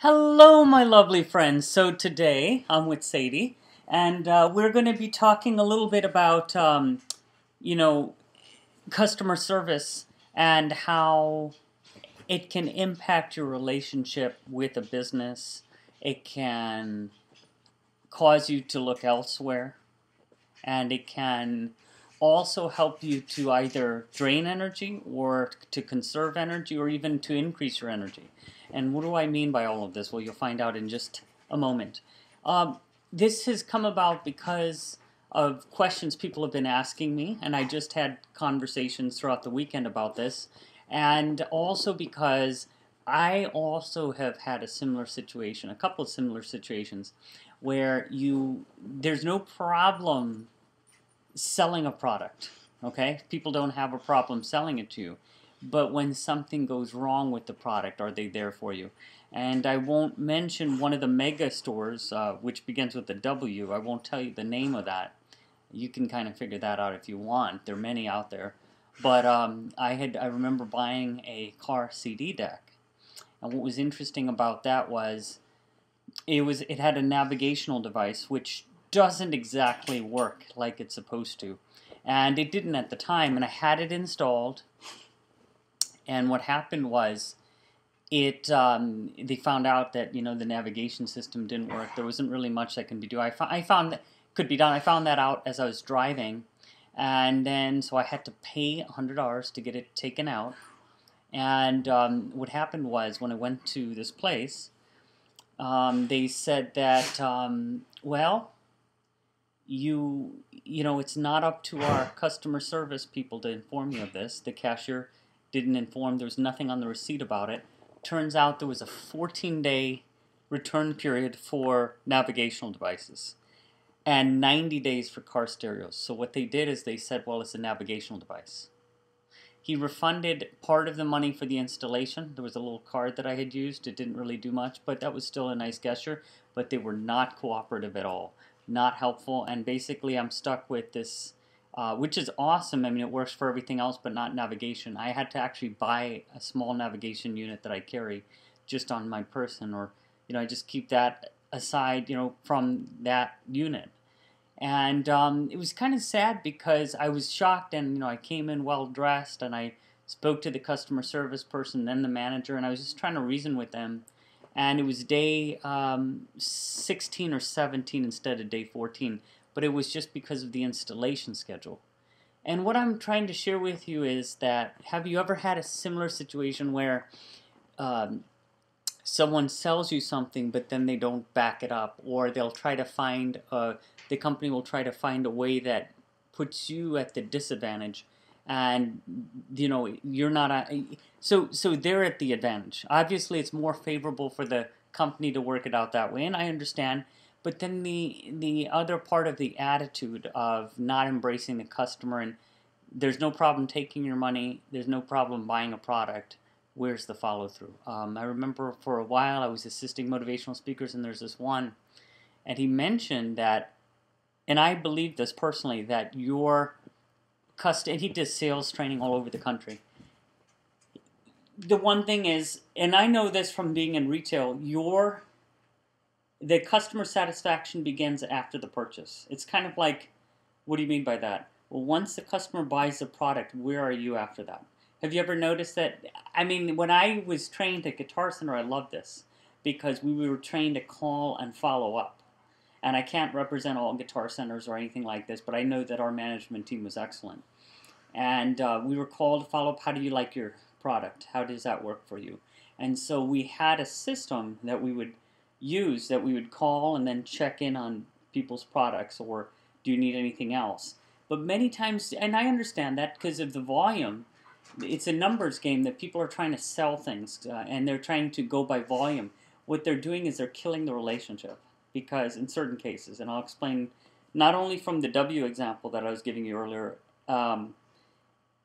Hello, my lovely friends. So today I'm with Sadie, and we're going to be talking a little bit about, you know, customer service and how it can impact your relationship with a business. It can cause you to look elsewhere, and it can also help you to either drain energy or to conserve energy or even to increase your energy. And what do I mean by all of this? Well, you'll find out in just a moment. This has come about because of questions people have been asking me, and I just had conversations throughout the weekend about this, and also because I also have had a similar situation, a couple of similar situations, where there's no problem selling a product, okay? People don't have a problem selling it to you. But when something goes wrong with the product, are they there for you? And I won't mention one of the mega stores, which begins with a W. I won't tell you the name of that. You can kind of figure that out if you want. There are many out there. But I remember buying a car CD deck. And what was interesting about that was it had a navigational device which doesn't exactly work like it's supposed to, and it didn't at the time, and I had it installed, and what happened was they found out that the navigation system didn't work. There wasn't really much that can be done. I found that could be done. I found that out as I was driving, and then so I had to pay $100 to get it taken out. And what happened was when I went to this place, they said that, well, it's not up to our customer service people to inform you of this. The cashier didn't inform. There was nothing on the receipt about it. Turns out there was a 14-day return period for navigational devices and 90 days for car stereos. So what they did is they said, well, it's a navigational device. He refunded part of the money for the installation. There was a little card that I had used. It didn't really do much, but that was still a nice gesture. But they were not cooperative at all, not helpful, and basically I'm stuck with this, which is awesome. I mean, it works for everything else, but not navigation. I had to actually buy a small navigation unit that I carry just on my person, or I just keep that aside, from that unit. And it was kind of sad because I was shocked, and I came in well dressed, and I spoke to the customer service person, then the manager, and I was just trying to reason with them. And it was day 16 or 17 instead of day 14, but it was just because of the installation schedule. And what I'm trying to share with you is that, have you ever had a similar situation where someone sells you something but then they don't back it up, or they'll try to find the company will try to find a way that puts you at the disadvantage, and you're not so they're at the advantage. Obviously it's more favorable for the company to work it out that way, and I understand, but then the other part of the attitude of not embracing the customer, and there's no problem taking your money, there's no problem buying a product. Where's the follow-through? I remember for a while I was assisting motivational speakers, and there's this one, and he mentioned that, and I believe this personally, that and he does sales training all over the country. The one thing is, and I know this from being in retail, the customer satisfaction begins after the purchase. It's kind of like, what do you mean by that? Well, once the customer buys the product, where are you after that? Have you ever noticed that? I mean, when I was trained at Guitar Center, I loved this because we were trained to call and follow up. And I can't represent all Guitar Centers or anything like this, but I know that our management team was excellent. And we were called to follow up. How do you like your product? How does that work for you? And so we had a system that we would use, that we would call and then check in on people's products, or do you need anything else? But many times, and I understand that because of the volume, it's a numbers game that people are trying to sell things, and they're trying to go by volume. What they're doing is they're killing the relationship, because in certain cases, and I'll explain not only from the W example that I was giving you earlier, and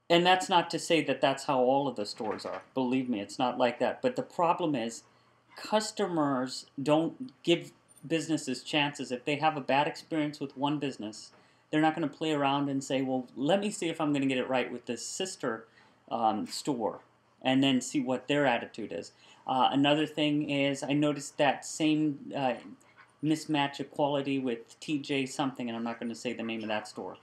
that's not to say that that's how all of the stores are. Believe me, it's not like that. But the problem is customers don't give businesses chances. If they have a bad experience with one business, they're not going to play around and say, well, let me see if I'm going to get it right with this sister store, and then see what their attitude is. Another thing is I noticed that same mismatch of quality with TJ something, and I'm not going to say the name of that store.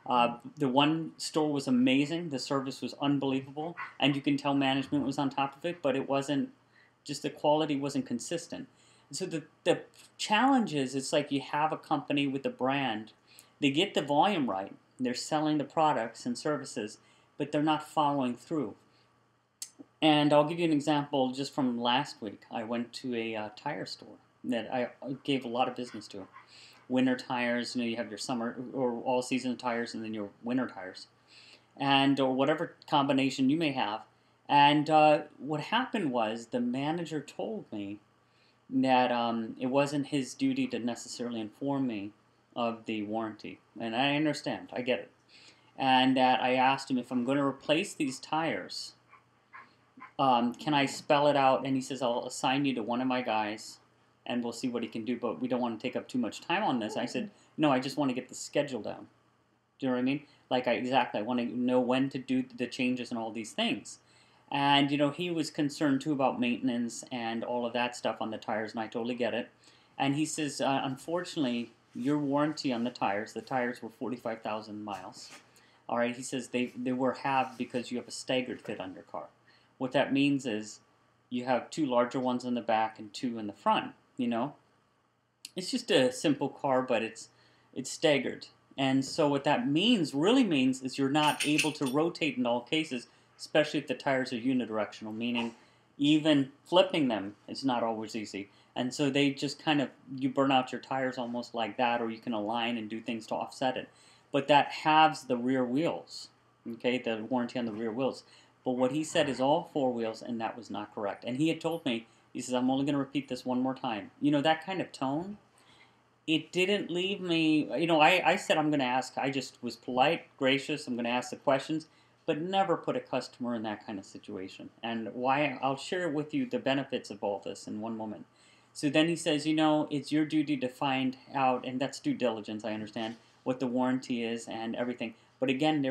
The one store was amazing, the service was unbelievable, and you can tell management was on top of it, but it wasn't, just the quality wasn't consistent. And so the challenge is, it's like you have a company with a brand, they get the volume right, they're selling the products and services, but they're not following through. And I'll give you an example just from last week. I went to a tire store that I gave a lot of business to. Winter tires, you have your summer or all season tires, and then your winter tires, and or whatever combination you may have. And what happened was the manager told me that it wasn't his duty to necessarily inform me of the warranty, and I understand, I get it. And that I asked him, if I'm going to replace these tires, can I spell it out? And he says, I'll assign you to one of my guys and we'll see what he can do, but we don't want to take up too much time on this. I said, no, I just want to get the schedule down. Do you know what I mean? Like, I want to know when to do the changes and all these things. And, he was concerned too about maintenance and all of that stuff on the tires, and I totally get it. And he says, unfortunately, your warranty on the tires were 45,000 miles. All right, he says they were halved because you have a staggered fit on your car. What that means is you have two larger ones in the back and two in the front. It's just a simple car, but it's staggered. And so what that really means is you're not able to rotate in all cases, especially if the tires are unidirectional, meaning even flipping them is not always easy. And so they just you burn out your tires almost like that, or you can align and do things to offset it. But that halves the rear wheels, okay, the warranty on the rear wheels. But what he said is all four wheels, and that was not correct. And he had told me, he says, I'm only going to repeat this one more time. That kind of tone, it didn't leave me, I said I'm going to ask. I just was polite, gracious, I'm going to ask the questions, but never put a customer in that kind of situation. And why, I'll share with you the benefits of all this in one moment. So then he says, it's your duty to find out, and that's due diligence, I understand, what the warranty is and everything. But again,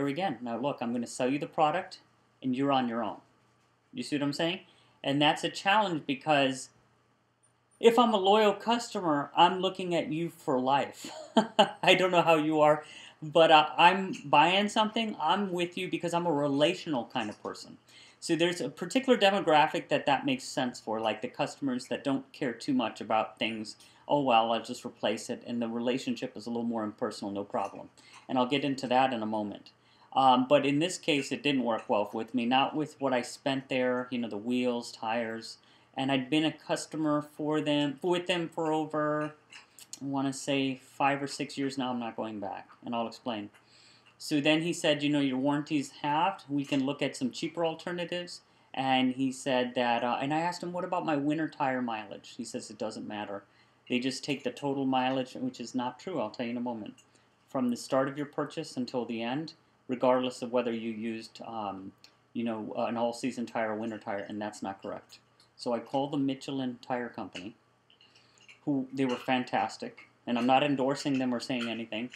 now look, I'm going to sell you the product, and you're on your own. You see what I'm saying? And that's a challenge, because if I'm a loyal customer, I'm looking at you for life. I don't know how you are, but I'm buying something, I'm with you because I'm a relational kind of person. So there's a particular demographic that makes sense for, like the customers that don't care too much about things. Oh, well, I'll just replace it, and the relationship is a little more impersonal, no problem. And I'll get into that in a moment. But in this case, it didn't work well with me, not with what I spent there, the wheels, tires, and I'd been a customer with them for over, I want to say 5 or 6 years now. I'm not going back, and I'll explain. So then he said, your warranty's halved, we can look at some cheaper alternatives, and he said that, and I asked him, what about my winter tire mileage? He says it doesn't matter. They just take the total mileage, which is not true, I'll tell you in a moment. From the start of your purchase until the end, regardless of whether you used, an all-season tire or winter tire, and that's not correct. So I called the Michelin Tire Company, they were fantastic, and I'm not endorsing them or saying anything.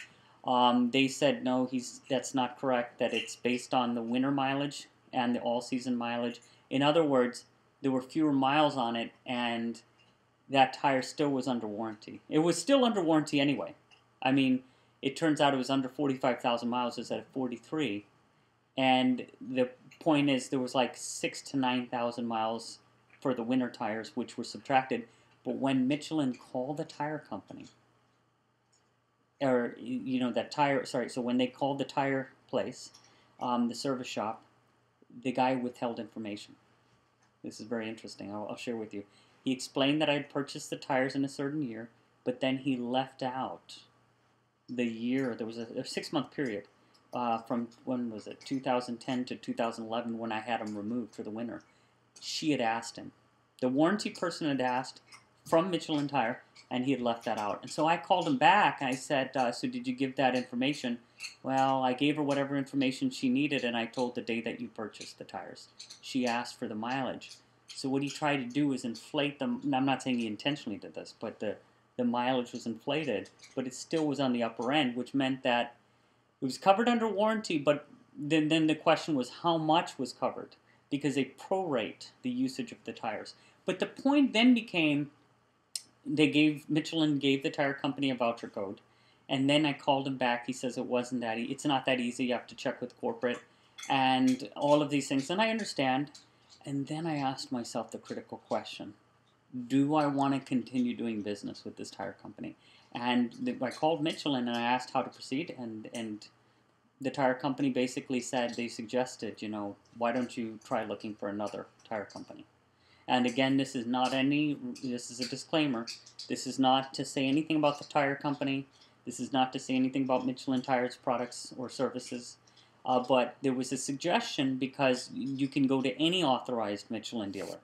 They said, no, that's not correct, that it's based on the winter mileage and the all-season mileage. In other words, there were fewer miles on it, and that tire still was under warranty. It was still under warranty anyway. I mean, it turns out it was under 45,000 miles. It was at 43. And the point is, there was like 6,000 to 9,000 miles for the winter tires, which were subtracted. But when Michelin called the tire company, or, so when they called the tire place, the service shop, the guy withheld information. This is very interesting. I'll share with you. He explained that I had purchased the tires in a certain year, but then he left out the year. There was a 6-month period from, when was it, 2010 to 2011, when I had them removed for the winter. She had asked him. The warranty person had asked from Michelin Tire, and he had left that out. And so I called him back, and I said, so did you give that information? Well, I gave her whatever information she needed, and I told the day that you purchased the tires. She asked for the mileage. So what he tried to do was inflate them. I'm not saying he intentionally did this, but the mileage was inflated, but it still was on the upper end, which meant that it was covered under warranty, but then the question was how much was covered, because they prorate the usage of the tires. But the point then became, Michelin gave the tire company a voucher code, and then I called him back. He says it's not that easy. You have to check with corporate, and all of these things. And I understand. And then I asked myself the critical question: do I want to continue doing business with this tire company? And I called Michelin and I asked how to proceed, and the tire company basically said, they suggested, why don't you try looking for another tire company? And again, this is a disclaimer. This is not to say anything about the tire company. This is not to say anything about Michelin Tires products or services. But there was a suggestion because you can go to any authorized Michelin dealer.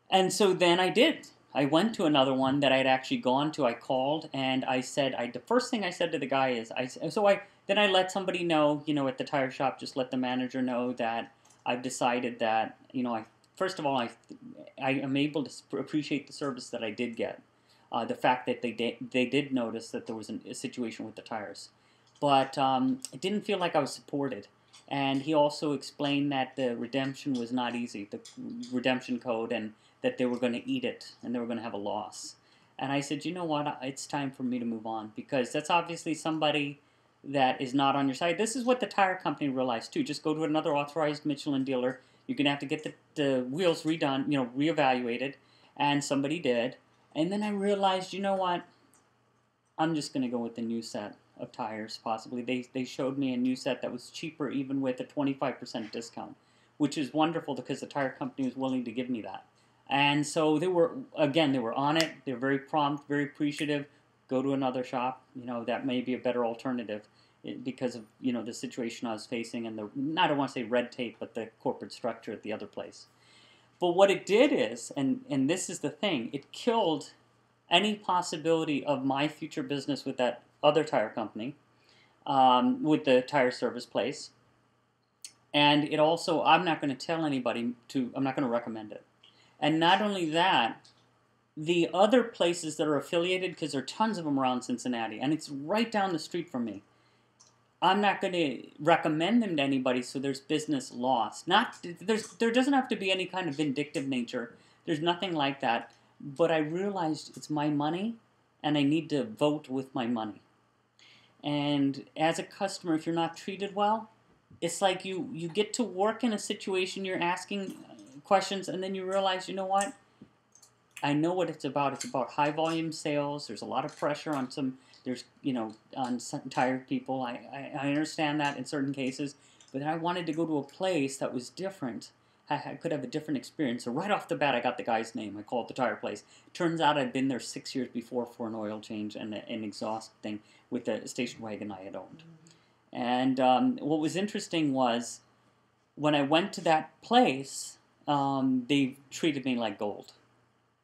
And so then I did. I went to another one that I'd actually gone to. I called and I said, the first thing I said to the guy is, then I let somebody know, at the tire shop, just let the manager know that I've decided that, first of all, I am able to appreciate the service that I did get. The fact that they did notice that there was a situation with the tires. But it didn't feel like I was supported. And he also explained that the redemption was not easy, the redemption code, and that they were going to eat it and they were going to have a loss. And I said, you know what, it's time for me to move on, because that's obviously somebody that is not on your side. This is what the tire company realized too. Just go to another authorized Michelin dealer. You're going to have to get the wheels redone, reevaluated. And somebody did. And then I realized, you know what, I'm just going to go with the new set of tires, possibly. They showed me a new set that was cheaper even with a 25% discount, which is wonderful because the tire company was willing to give me that. And so they were on it. They were very prompt, very appreciative. Go to another shop. That may be a better alternative because of, the situation I was facing and I don't want to say red tape, but the corporate structure at the other place. But what it did is, and this is the thing, it killed any possibility of my future business with that other tire company, with the tire service place. And it also, I'm not going to tell anybody I'm not going to recommend it. And not only that, the other places that are affiliated, because there are tons of them around Cincinnati, and it's right down the street from me, I'm not going to recommend them to anybody, so there's business lost. There doesn't have to be any kind of vindictive nature. There's nothing like that. But I realized it's my money, and I need to vote with my money. And as a customer, if you're not treated well, it's like you get to work in a situation, you're asking questions, and then you realize, you know what? I know what it's about. It's about high volume sales. There's a lot of pressure on on some tired people. I understand that in certain cases, but I wanted to go to a place that was different. I could have a different experience. So right off the bat, I got the guy's name. I called the tire place. Turns out I'd been there 6 years before for an oil change and an exhaust thing with the station wagon I had owned. And what was interesting was when I went to that place, they treated me like gold.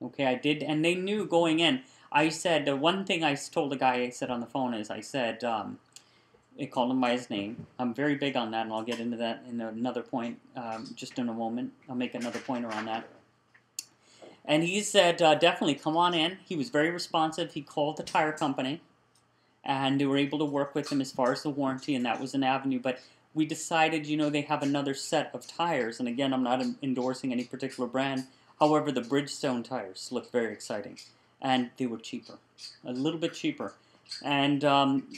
Okay, I did, and they knew going in. I said, the one thing I told the guy I said on the phone is, I said, I called him by his name. I'm very big on that, and I'll get into that in another point just in a moment. I'll make another pointer on that. And he said, definitely, come on in. He was very responsive. He called the tire company, and they were able to work with him as far as the warranty, and that was an avenue. But we decided, they have another set of tires, and again, I'm not endorsing any particular brand. However, the Bridgestone tires looked very exciting, and they were cheaper, a little bit cheaper. And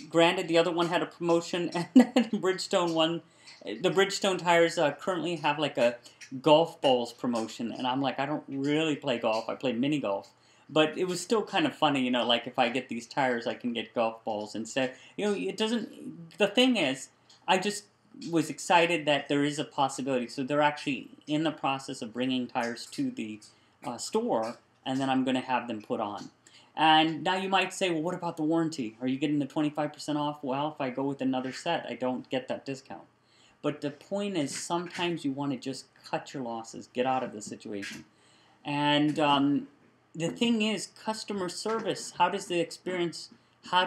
granted, the other one had a promotion, and the Bridgestone tires currently have like a golf balls promotion, and I'm like, I don't really play golf. I play mini golf, but it was still kind of funny, like if I get these tires, I can get golf balls instead. It doesn't. The thing is, I just was excited that there is a possibility. So they're actually in the process of bringing tires to the store, and then I'm going to have them put on. And now you might say, well, what about the warranty? Are you getting the 25% off? Well, if I go with another set, I don't get that discount. But the point is, sometimes you want to just cut your losses, get out of the situation. And the thing is, customer service, how do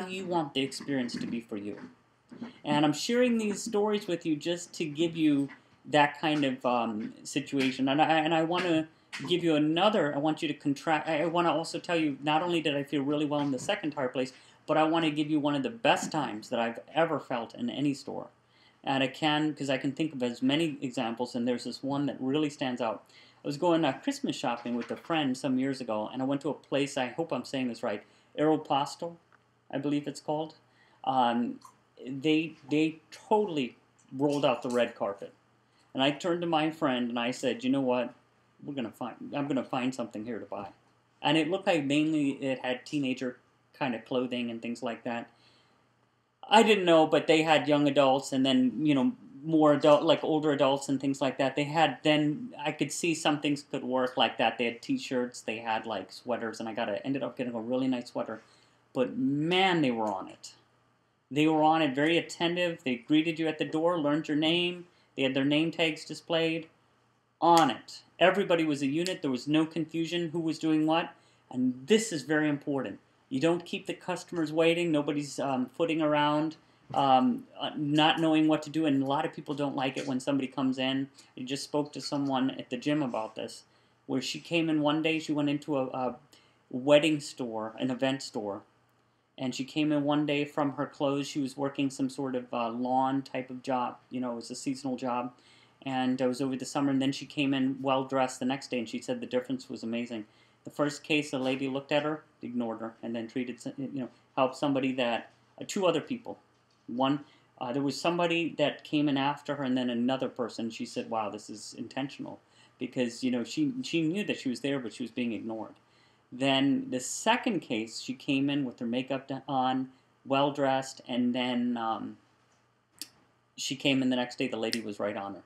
you want the experience to be for you? And I'm sharing these stories with you just to give you that kind of situation. And I want to give you another. I want you to contract. I want to also tell you, not only did I feel really well in the second tire place, but I want to give you one of the best times that I've ever felt in any store. And because I can think of as many examples, and there's this one that really stands out. was going Christmas shopping with a friend some years ago, and I went to a place, I hope I'm saying this right, Aeropostale, I believe it's called. Um, they totally rolled out the red carpet. And I turned to my friend and I said, you know what? I'm gonna find something here to buy. And it looked like mainly it had teenager kind of clothing and things like that. I didn't know, but they had young adults and then, more adult, like older adults and things like that. They had, then I could see some things could work like that. They had t-shirts, they had like sweaters, and ended up getting a really nice sweater. But man, they were on it. They were on it, very attentive. They greeted you at the door, learned your name. They had their name tags displayed. On it. Everybody was a unit. There was no confusion who was doing what. And this is very important. You don't keep the customers waiting. Nobody's footing around, not knowing what to do. And a lot of people don't like it when somebody comes in. I just spoke to someone at the gym about this, where she came in one day. She went into a wedding store, an event store. And she came in one day from her clothes. She was working some sort of lawn type of job. It was a seasonal job. And it was over the summer. And then she came in well-dressed the next day. And she said the difference was amazing. The first case, a lady looked at her, ignored her, and then helped somebody two other people. One, there was somebody that came in after her, and then another person. She said, wow, this is intentional. Because, she knew that she was there, but she was being ignored. Then the second case, she came in with her makeup on, well-dressed, and then she came in the next day, the lady was right on her.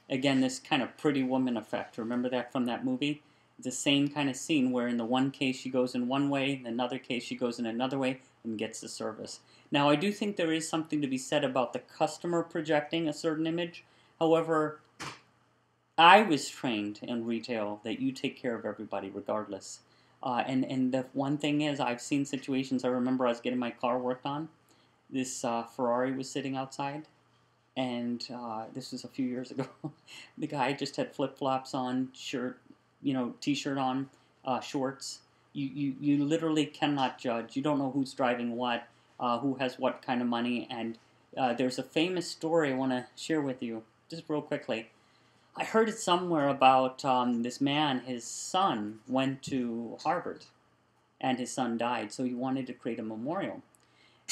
Again, this kind of Pretty Woman effect. Remember that from that movie? The same kind of scene where in the one case she goes in one way, in another case she goes in another way and gets the service. Now, I do think there is something to be said about the customer projecting a certain image. However, I was trained in retail that you take care of everybody regardless. And the one thing is, I've seen situations, I remember I was getting my car worked on. This Ferrari was sitting outside, and this was a few years ago. The guy just had flip-flops on, shirt, t-shirt on, shorts. You literally cannot judge. You don't know who's driving what, who has what kind of money. And there's a famous story I want to share with you, just real quickly. I heard it somewhere about this man, his son went to Harvard, and his son died, so he wanted to create a memorial.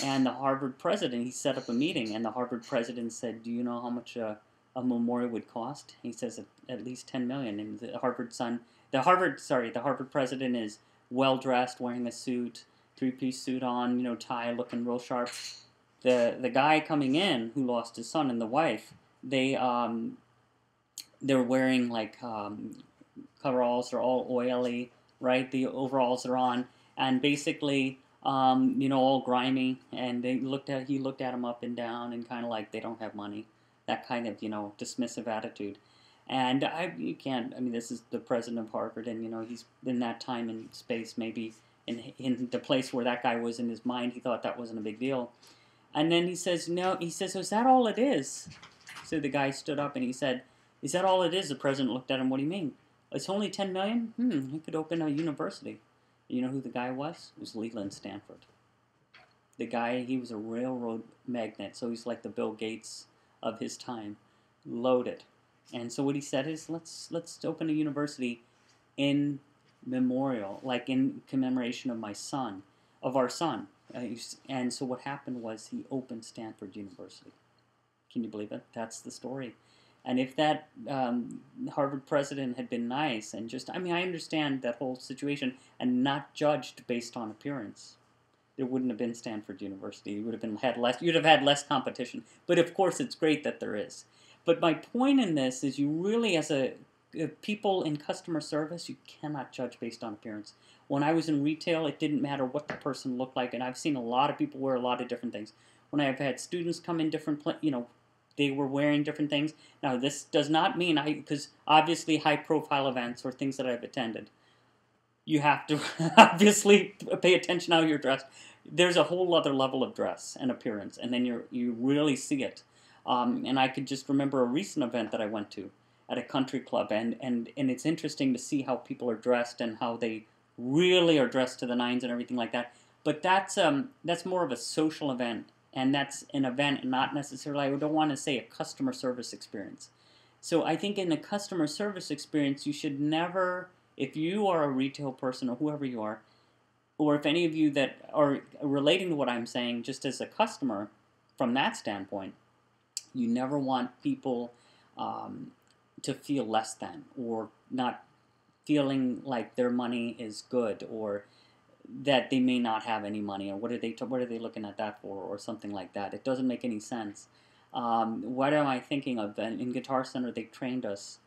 And the Harvard president, he set up a meeting, and the Harvard president said, do you know how much a memorial would cost? He says at least $10 million. And the Harvard president is well-dressed, wearing a suit, three-piece suit on, tie, looking real sharp. The guy coming in who lost his son and the wife, they're wearing like coveralls. They're all oily, right? The overalls are on, and basically, all grimy. And he looked at him up and down, and kind of like they don't have money. That kind of dismissive attitude. And this is the president of Harvard, and he's in that time and space, maybe in the place where that guy was in his mind, he thought that wasn't a big deal. And then he says, no, he says, is that all it is? So the guy stood up and he said, is that all it is? The president looked at him, what do you mean? It's only $10 million? He could open a university. You know who the guy was? It was Leland Stanford. The guy, he was a railroad magnate, so he's like the Bill Gates of his time. Loaded. And so what he said is, let's open a university in memorial, like in commemoration of our son. And so what happened was he opened Stanford University. Can you believe it? That's the story. And if that Harvard president had been nice and I understand that whole situation and not judged based on appearance, there wouldn't have been Stanford University. You'd have had less competition. But of course, it's great that there is. But my point in this is you really, as people in customer service, you cannot judge based on appearance. When I was in retail, it didn't matter what the person looked like, and I've seen a lot of people wear a lot of different things. When I've had students come in they were wearing different things. Now, this does not mean because obviously high-profile events or things that I've attended, you have to obviously pay attention how you're dressed. There's a whole other level of dress and appearance, and then you really see it. And I could just remember a recent event that I went to at a country club, and it's interesting to see how people are dressed and how they really are dressed to the nines and everything like that. But that's more of a social event, and that's an event, not necessarily, I don't want to say a customer service experience. So I think in the customer service experience, you should never, if you are a retail person or whoever you are, or if any of you that are relating to what I'm saying just as a customer from that standpoint, you never want people um, to feel less than or not feeling like their money is good or that they may not have any money or what are they looking at that for or something like that. It doesn't make any sense. What am I thinking of? And in Guitar Center, they trained us.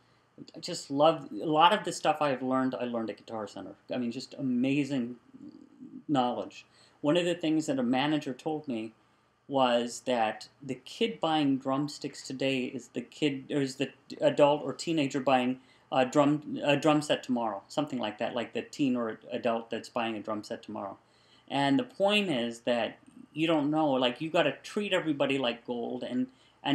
I just love a lot of the stuff I've learned. I learned at Guitar Center. I mean, just amazing knowledge. One of the things that a manager told me was that the kid buying drumsticks today is the adult or teenager buying a drum set tomorrow, something like that, like the teen or adult that's buying a drum set tomorrow. And the point is that you don't know, like you got to treat everybody like gold, and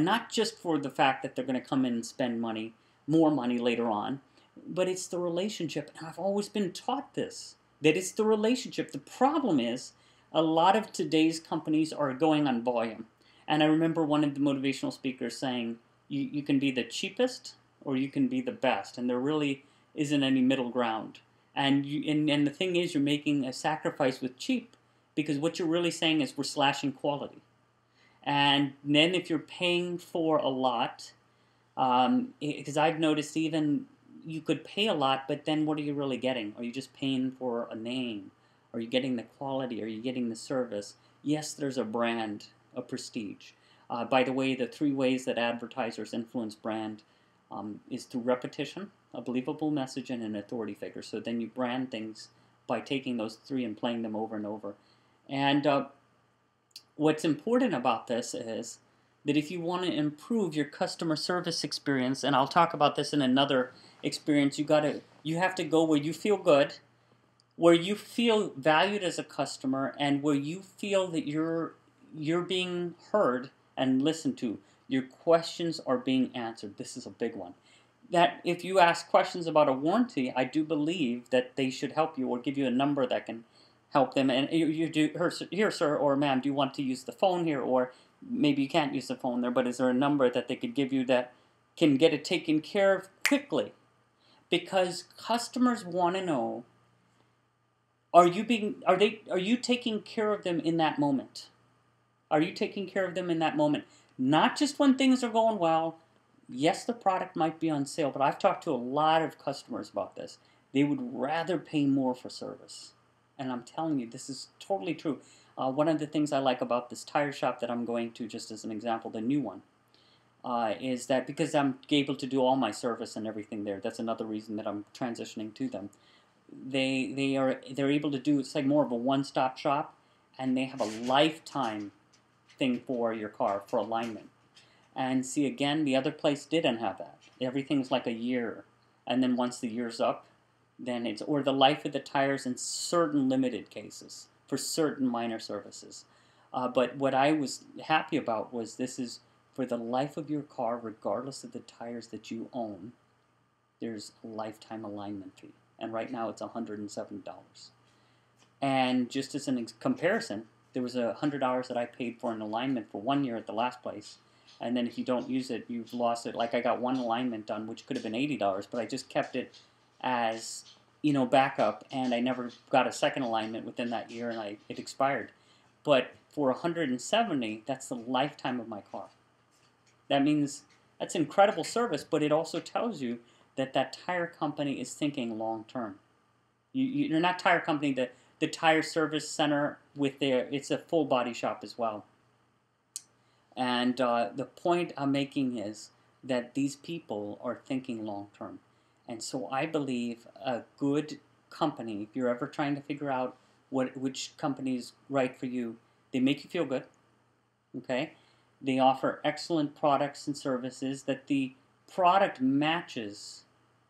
not just for the fact that they're going to come in and spend money, more money later on, but it's the relationship. And I've always been taught this, that it's the relationship. The problem is a lot of today's companies are going on volume. And I remember one of the motivational speakers saying, you can be the cheapest or you can be the best, and there really isn't any middle ground. And the thing is, you're making a sacrifice with cheap because what you're really saying is we're slashing quality. And then if you're paying for a lot, because I've noticed even you could pay a lot, but then what are you really getting? Are you just paying for a name? Are you getting the quality? Are you getting the service? Yes, there's a brand, a prestige. By the way, the 3 ways that advertisers influence brand is through repetition, a believable message, and an authority figure. So then you brand things by taking those 3 and playing them over and over. And what's important about this is that if you want to improve your customer service experience, and I'll talk about this in another experience, you have to go where you feel good, where you feel valued as a customer, and where you feel that you're being heard and listened to. Your questions are being answered. This is a big one. That if you ask questions about a warranty, I do believe that they should help you or give you a number that can help them. And you do, here, sir, or ma'am, do you want to use the phone here? Or maybe you can't use the phone there, but is there a number that they could give you that can get it taken care of quickly? Because customers want to know, are you taking care of them in that moment? Are you taking care of them in that moment? Not just when things are going well. Yes, the product might be on sale, but I've talked to a lot of customers about this. They would rather pay more for service. And I'm telling you, this is totally true. One of the things I like about this tire shop that I'm going to, just as an example, the new one, is that because I'm able to do all my service and everything there, that's another reason that I'm transitioning to them. They're able to do, it's like more of a one-stop shop, and they have a lifetime thing for your car for alignment. And see, again, the other place didn't have that. Everything's like a year, and then once the year's up, then it's, or the life of the tires in certain limited cases for certain minor services. But what I was happy about was this is for the life of your car, regardless of the tires that you own, there's a lifetime alignment fee. And right now it's $107. And just as a comparison, there was $100 that I paid for an alignment for 1 year at the last place. And then if you don't use it, you've lost it. Like I got one alignment done, which could have been $80, but I just kept it as, backup, and I never got a second alignment within that year, and it expired. But for $170, that's the lifetime of my car. That means that's incredible service, but it also tells you that that tire company is thinking long term. You're not tire company, the tire service center it's a full body shop as well. And the point I'm making is that these people are thinking long term. And so I believe a good company, if you're ever trying to figure out which company is right for you, they make you feel good, okay? They offer excellent products and services, that the product matches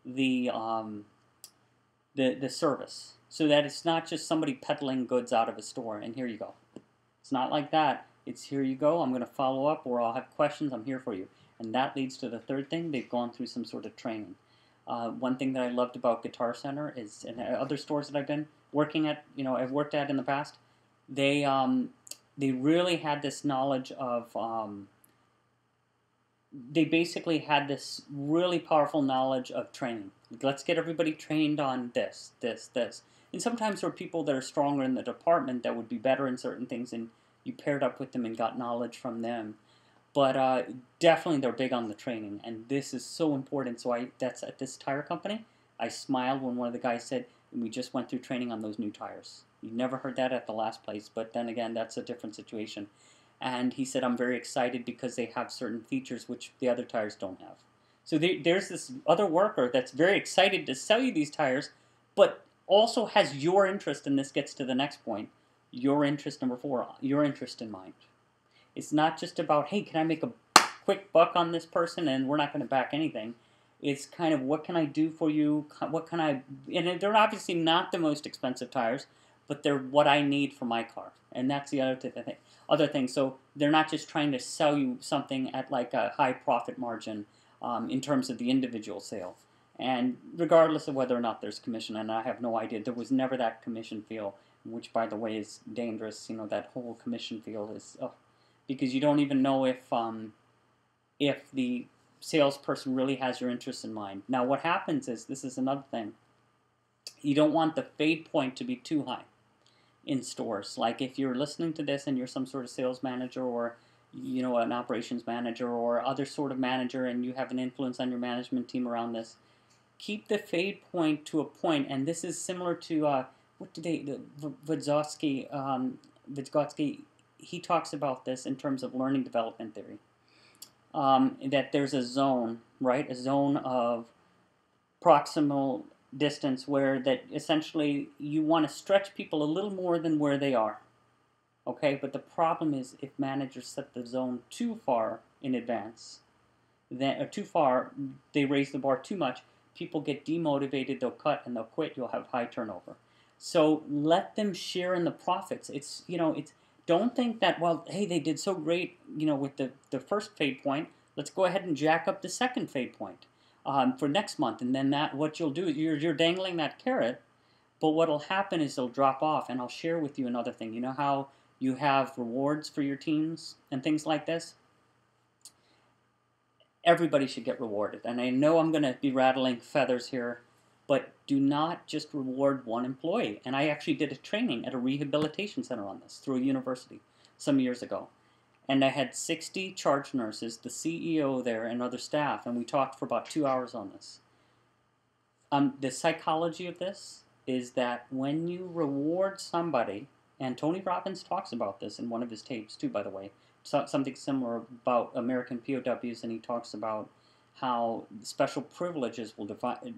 the service, so that it's not just somebody peddling goods out of a store and here you go. It's not like that. It's here you go, I'm going to follow up, or I'll have questions, I'm here for you. And that leads to the third thing, they've gone through some sort of training. One thing that I loved about Guitar Center is, and other stores that I've been working at, I've worked at in the past, they really had this knowledge of they basically had this really powerful knowledge of training. Let's get everybody trained on this, this, this. And sometimes there are people that are stronger in the department that would be better in certain things, and you paired up with them and got knowledge from them. But definitely they're big on the training, and this is so important. So that's at this tire company. I smiled when one of the guys said, "We just went through training on those new tires." You never heard that at the last place, but then again, that's a different situation. And he said, "I'm very excited because they have certain features which the other tires don't have." So there's this other worker that's very excited to sell you these tires, but also has your interest, and this gets to the next point, your interest, number 4, your interest in mind. It's not just about, hey, can I make a quick buck on this person and we're not going to back anything. It's kind of, what can I do for you? What can I, and they're obviously not the most expensive tires, but they're what I need for my car. And that's the other thing. So they're not just trying to sell you something at like a high profit margin in terms of the individual sale. And regardless of whether or not there's commission, and I have no idea, there was never that commission feel, which by the way is dangerous. You know, that whole commission feel is, because you don't even know if the salesperson really has your interest in mind. Now what happens is, this is another thing, you don't want the fade point to be too high in stores. Like if you're listening to this and you're some sort of sales manager, or you know, an operations manager or other sort of manager, and you have an influence on your management team around this, keep the fade point to a point. And this is similar to Vygotsky, he talks about this in terms of learning development theory. That there's a zone, right? A zone of proximal distance where that essentially you want to stretch people a little more than where they are. Okay, but the problem is if managers set the zone too far in advance, then, or too far, they raise the bar too much, people get demotivated, they'll cut and they'll quit, you'll have high turnover. So let them share in the profits. It's, you know, it's, don't think that, well, hey, they did so great, you know, with the first fade point, let's go ahead and jack up the second fade point for next month. And then that, what you'll do is you're dangling that carrot, but what'll happen is they'll drop off. And I'll share with you another thing. You know how you have rewards for your teams and things like this? Everybody should get rewarded. And I know I'm going to be rattling feathers here, but do not just reward one employee. And I actually did a training at a rehabilitation center on this through a university some years ago. And I had 60 charge nurses, the CEO there, and other staff, and we talked for about 2 hours on this. The psychology of this is that when you reward somebody, and Tony Robbins talks about this in one of his tapes too, by the way, something similar about American POWs, and he talks about how special privileges will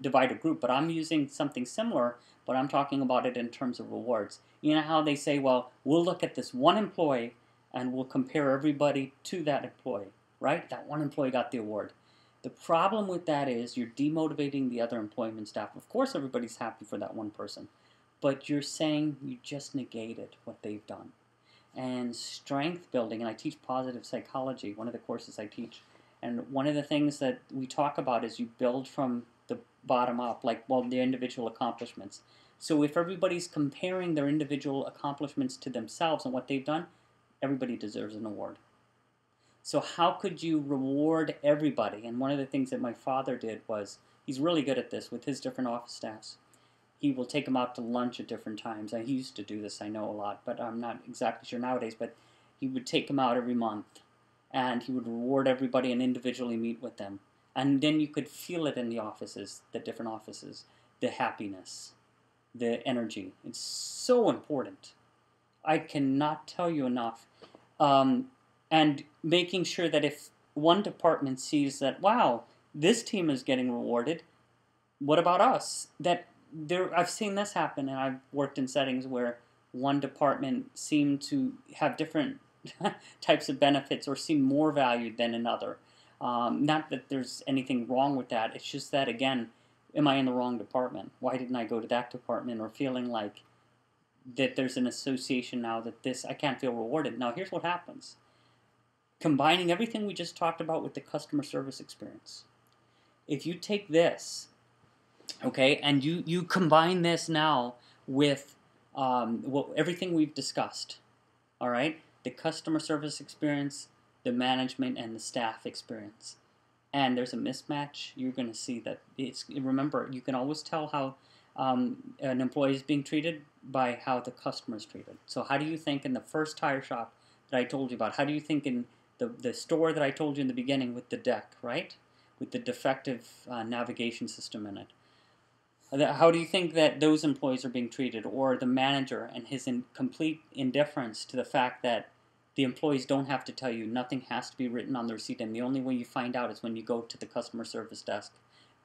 divide a group. But I'm using something similar, but I'm talking about it in terms of rewards. You know how they say, well, we'll look at this one employee and we'll compare everybody to that employee, right? That one employee got the award. The problem with that is you're demotivating the other employment staff. Of course everybody's happy for that one person, but you're saying you just negated what they've done. And strength building, and I teach positive psychology, one of the courses I teach, and one of the things that we talk about is you build from the bottom up, like, well, the individual accomplishments. So if everybody's comparing their individual accomplishments to themselves and what they've done, everybody deserves an award. So how could you reward everybody? And one of the things that my father did was, he's really good at this with his different office staffs. He will take them out to lunch at different times. And he used to do this, I know, a lot, but I'm not exactly sure nowadays. But he would take them out every month, and he would reward everybody and individually meet with them. And then you could feel it in the offices, the different offices, the happiness, the energy. It's so important. I cannot tell you enough. And making sure that if one department sees that, wow, this team is getting rewarded, what about us? That I've seen this happen, and I've worked in settings where one department seemed to have different types of benefits or seem more valued than another. Not that there's anything wrong with that. It's just that, again, am I in the wrong department? Why didn't I go to that department? Or feeling like that there's an association now that this, I can't feel rewarded. Now, here's what happens. Combining everything we just talked about with the customer service experience. If you take this, okay, and you combine this now with everything we've discussed, all right, the customer service experience, the management, and the staff experience. and there's a mismatch, you're going to see that it's. Remember, you can always tell how an employee is being treated by how the customer is treated. So how do you think in the first tire shop that I told you about? How do you think in the store that I told you in the beginning with the deck, right? With the defective navigation system in it. How do you think that those employees are being treated, or the manager and his complete indifference to the fact that the employees don't have to tell you, nothing has to be written on the receipt, and the only way you find out is when you go to the customer service desk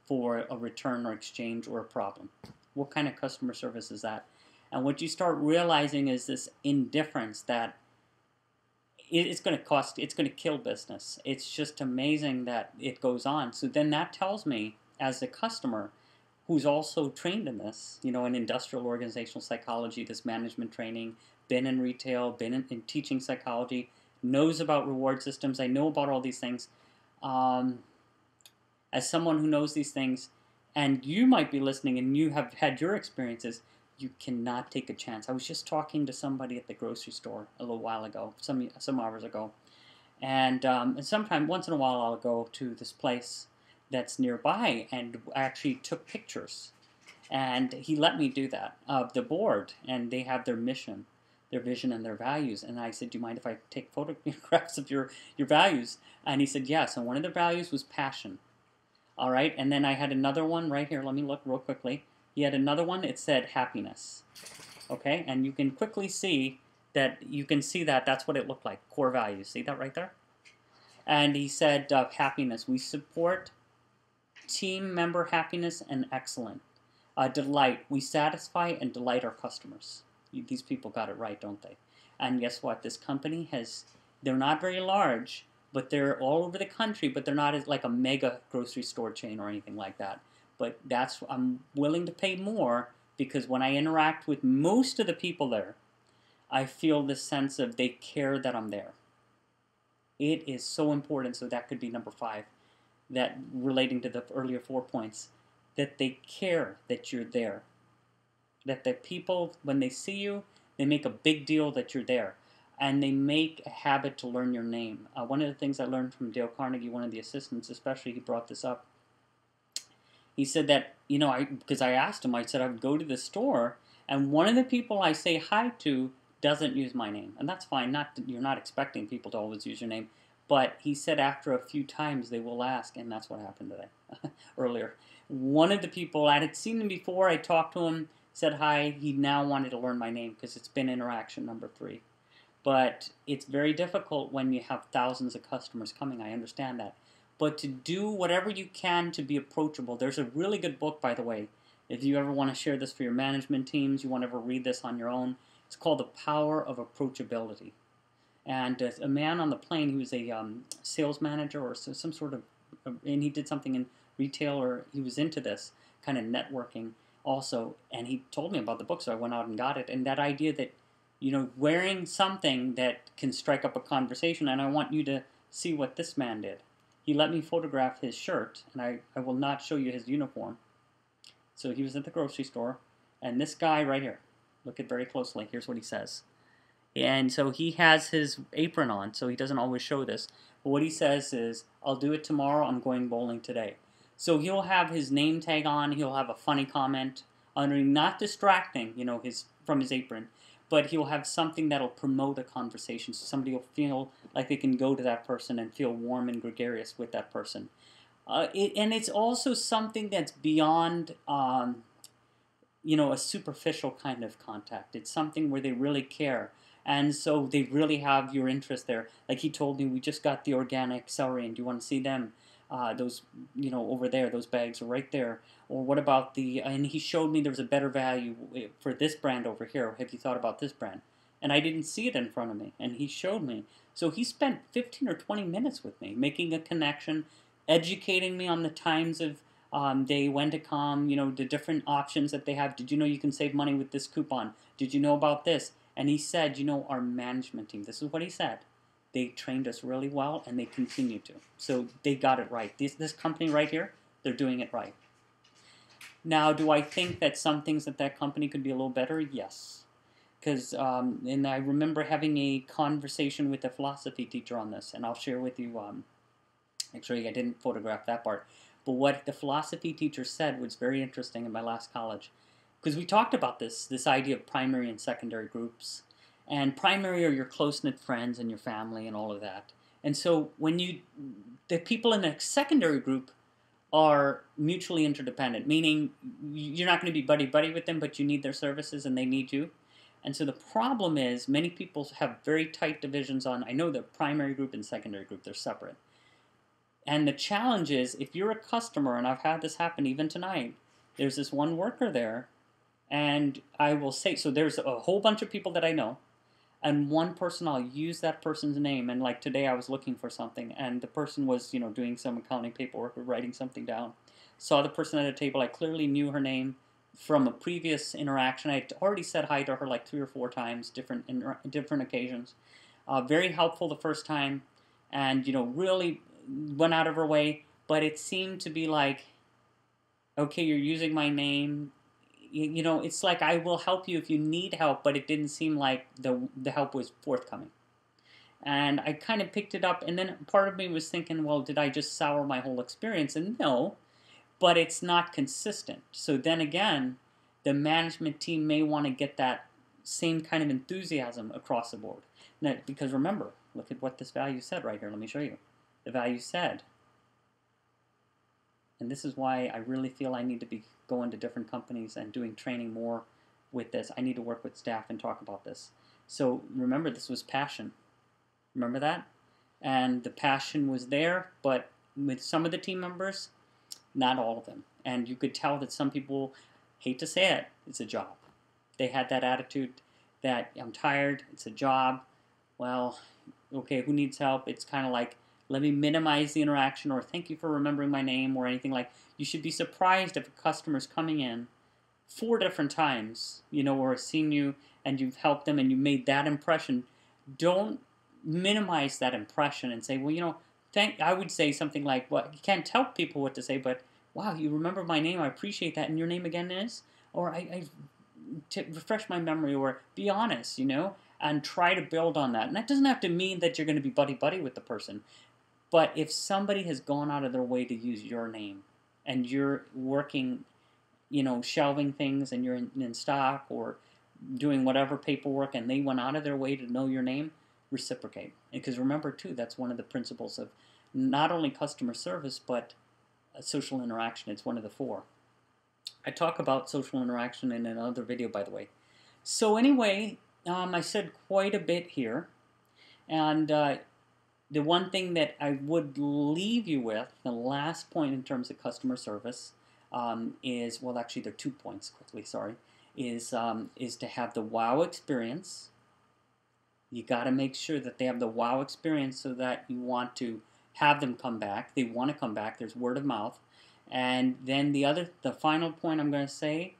for a return or exchange or a problem. What kind of customer service is that? And what you start realizing is this indifference that it's going to cost, it's going to kill business. It's just amazing that it goes on. So then that tells me, as a customer who's also trained in this, in industrial organizational psychology, this management training, been in retail, been in teaching psychology, knows about reward systems. I know about all these things. As someone who knows these things, and you might be listening and you have had your experiences, you cannot take a chance. I was just talking to somebody at the grocery store a little while ago, some hours ago, and sometime once in a while I'll go to this place that's nearby and actually took pictures, and he let me do that of the board, and they have their mission, their vision, and their values. And I said, do you mind if I take photographs of your values? And he said yes. And one of the values was passion. All right, and then I had another one right here. Let me look real quickly. He had another one. It said happiness. Okay, and you can quickly see that. That's what it looked like. Core values. See that right there? And he said happiness. We support team member happiness and excellence. Delight. We satisfy and delight our customers. These people got it right, don't they? And guess what? This company they're not very large, but they're all over the country, but they're not like a mega grocery store chain or anything like that. But I'm willing to pay more, because when I interact with most of the people there, I feel this sense of they care that I'm there. It is so important. So that could be number 5, that relating to the earlier 4 points, that they care that you're there. That the people, when they see you, they make a big deal that you're there. And they make a habit to learn your name. One of the things I learned from Dale Carnegie, one of the assistants especially, he brought this up. He said that, because I asked him, I said I would go to the store, and one of the people I say hi to doesn't use my name. And that's fine, you're not expecting people to always use your name. But he said after a few times they will ask, and that's what happened today, earlier. One of the people, I had seen him before, I talked to him, said hi, he now wanted to learn my name because it's been interaction number 3. But it's very difficult when you have thousands of customers coming, I understand that. But to do whatever you can to be approachable. There's a really good book, by the way, if you ever want to share this for your management teams, you want to ever read this on your own. It's called The Power of Approachability. And a man on the plane who was a sales manager or some sort of, and he did something in retail, or he was into this kind of networking also, and he told me about the book, so I went out and got it. And that idea that, wearing something that can strike up a conversation, and I want you to see what this man did. He let me photograph his shirt, and I will not show you his uniform. So he was at the grocery store, and this guy right here, look at very closely, here's what he says. And so he has his apron on, so he doesn't always show this. But what he says is, I'll do it tomorrow, I'm going bowling today. So he'll have his name tag on, he'll have a funny comment, not distracting, from his apron, but he'll have something that'll promote a conversation, so somebody will feel like they can go to that person and feel warm and gregarious with that person. And it's also something that's beyond, a superficial kind of contact. It's something where they really care. And so they really have your interest there. Like he told me, we just got the organic celery, and do you want to see them? Those, over there, those bags are right there. Or what about and he showed me there was a better value for this brand over here. Have you thought about this brand? And I didn't see it in front of me, and he showed me. So he spent 15 or 20 minutes with me, making a connection, educating me on the times of day, when to come, the different options that they have. Did you know you can save money with this coupon? Did you know about this? And he said, our management team, this is what he said, they trained us really well, and they continue to. So they got it right. This company right here, they're doing it right. Now, do I think that some things at that company could be a little better? Yes. Because, and I remember having a conversation with a philosophy teacher on this, and I'll share with you Actually, I didn't photograph that part. But what the philosophy teacher said was very interesting in my last college, because we talked about this idea of primary and secondary groups. And primary are your close-knit friends and your family and all of that. And so the people in the secondary group are mutually interdependent, meaning you're not going to be buddy-buddy with them, but you need their services and they need you. And so the problem is many people have very tight divisions on, I know the primary group and secondary group, they're separate. And the challenge is, if you're a customer, and I've had this happen even tonight, there's this one worker there, and I will say, so there's a whole bunch of people that I know, and one person, I'll use that person's name, and like today I was looking for something, and the person was, doing some accounting paperwork or writing something down. Saw the person at a table, I clearly knew her name from a previous interaction. I had already said hi to her like 3 or 4 times, different occasions. Very helpful the first time, and really went out of her way, but it seemed to be like, okay, you're using my name. It's like, I will help you if you need help, but it didn't seem like the help was forthcoming. And I kind of picked it up, and then part of me was thinking, well, did I just sour my whole experience? And no, but it's not consistent. So then again, the management team may want to get that same kind of enthusiasm across the board. Now, because remember, look at what this value said right here. Let me show you. The value said, and this is why I really feel I need to be going to different companies and doing training more with this. I need to work with staff and talk about this. So remember, this was passion. Remember that? And the passion was there, but with some of the team members, not all of them. And you could tell that some people, hate to say it, it's a job. They had that attitude that, I'm tired, it's a job. Well, okay, who needs help? It's kind of like, let me minimize the interaction, or thank you for remembering my name, or anything like. You should be surprised if a customer's coming in 4 different times, or has seen you and you've helped them and you made that impression. Don't minimize that impression and say, well, I would say something like, well, you can't tell people what to say, but wow, you remember my name, I appreciate that, and your name again is? Or to refresh my memory, or be honest, and try to build on that. And that doesn't have to mean that you're going to be buddy-buddy with the person. But if somebody has gone out of their way to use your name, and you're working, shelving things, and you're in stock, or doing whatever paperwork, and they went out of their way to know your name, reciprocate. Because remember, too, that's one of the principles of not only customer service, but social interaction. It's one of the 4. I talk about social interaction in another video, by the way. So anyway, I said quite a bit here. And the one thing that I would leave you with, the last point in terms of customer service, is, well, actually there are 2 points quickly, sorry, is to have the wow experience. You got to make sure that they have the wow experience so that you want to have them come back. They want to come back. There's word of mouth. And then the final point I'm going to say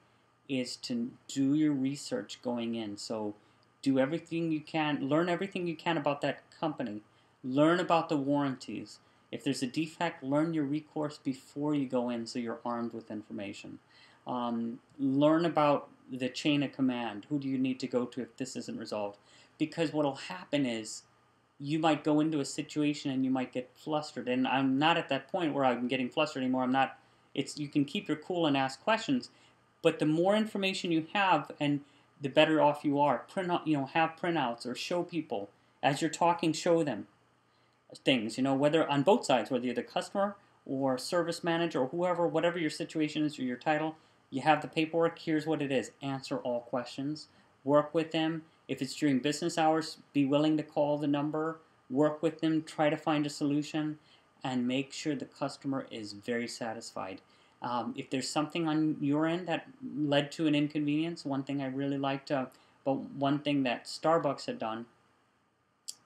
is to do your research going in. So do everything you can, learn everything you can about that company. Learn about the warranties. If there's a defect, learn your recourse before you go in so you're armed with information. Learn about the chain of command. Who do you need to go to if this isn't resolved? Because what will happen is you might go into a situation and you might get flustered. And I'm not at that point where I'm getting flustered anymore. You can keep your cool and ask questions. But the more information you have, and the better off you are. Have printouts, or show people. As you're talking, show them things, whether on both sides, whether you're the customer or service manager or whoever, whatever your situation is or your title, you have the paperwork. Here's what it is. Answer all questions. Work with them. If it's during business hours, be willing to call the number. Work with them. Try to find a solution, and make sure the customer is very satisfied. If there's something on your end that led to an inconvenience, one thing I really liked, but one thing that Starbucks had done,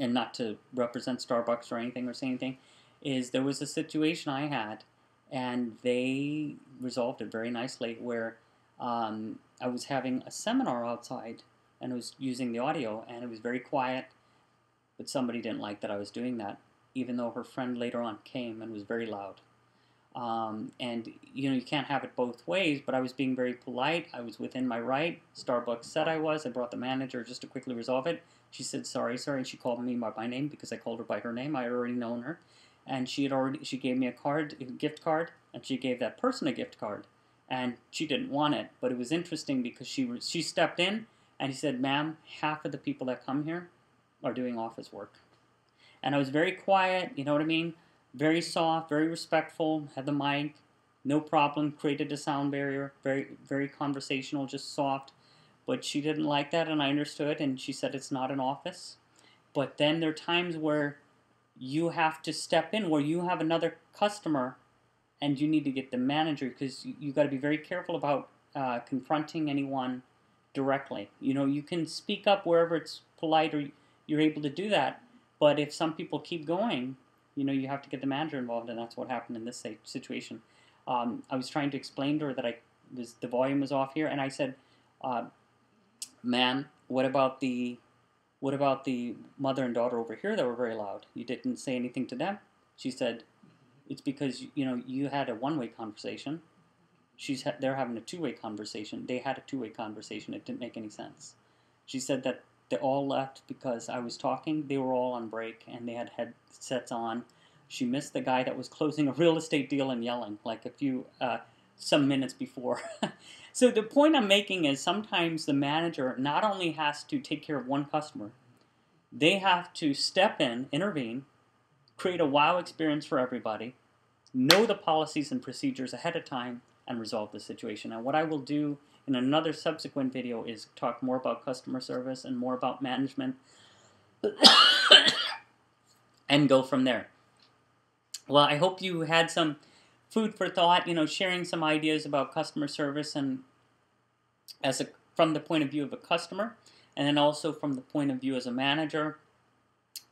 and not to represent Starbucks or anything or say anything, is there was a situation I had, and they resolved it very nicely, where I was having a seminar outside, and I was using the audio, and it was very quiet, but somebody didn't like that I was doing that, even though her friend later on came and was very loud. And you can't have it both ways, but I was being very polite. I was within my right. Starbucks said I was. I brought the manager just to quickly resolve it. She said, sorry, and she called me by my name because I called her by her name. I had already known her. and she gave me a gift card, and she gave that person a gift card, and she didn't want it. But it was interesting because she stepped in and he said, "Ma'am, half of the people that come here are doing office work." And I was very quiet, you know what I mean? Very soft, very respectful, had the mic, no problem, created a sound barrier, very conversational, just soft. But she didn't like that, and I understood, and she said it's not an office. But then there are times where you have to step in, where you have another customer and you need to get the manager, because you got to be very careful about confronting anyone directly. You know, you can speak up wherever it's polite or you're able to do that, but if some people keep going, you know, you have to get the manager involved, and that's what happened in this situation. I was trying to explain to her that the volume was off here, and I said, "Ma'am, what about the mother and daughter over here that were very loud? You didn't say anything to them?" She said, "It's because, you know, you had a one-way conversation. They're having a two-way conversation. They had a two-way conversation. It didn't make any sense." She said that they all left because I was talking. They were all on break and they had headsets on. She missed the guy that was closing a real estate deal and yelling like some minutes before. So the point I'm making is sometimes the manager not only has to take care of one customer, they have to step in, intervene, create a wow experience for everybody, know the policies and procedures ahead of time, and resolve the situation. And what I will do in another subsequent video is talk more about customer service and more about management and go from there. Well, I hope you had some food for thought, you know, sharing some ideas about customer service and from the point of view of a customer, and then also from the point of view as a manager,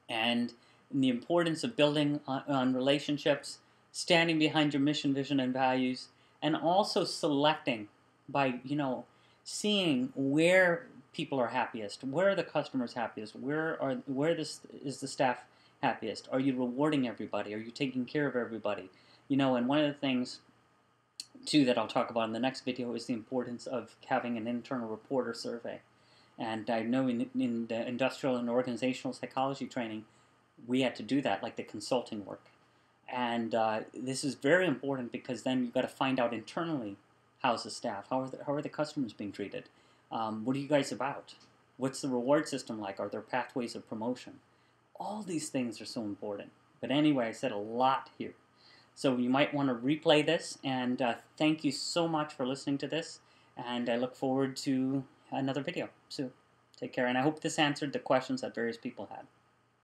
and the importance of building on relationships, standing behind your mission, vision, and values, and also selecting by, you know, seeing where people are happiest, where are the customers happiest, where is the staff happiest? Are you rewarding everybody? Are you taking care of everybody? You know, and one of the things too that I'll talk about in the next video is the importance of having an internal reporter survey. And I know in the industrial and organizational psychology training, we had to do that, like the consulting work. And this is very important because then you've got to find out internally, how's the staff? How are the customers being treated? What are you guys about? What's the reward system like? Are there pathways of promotion? All these things are so important. But anyway, I said a lot here. So you might want to replay this, and thank you so much for listening to this, and I look forward to another video. So take care, and I hope this answered the questions that various people had.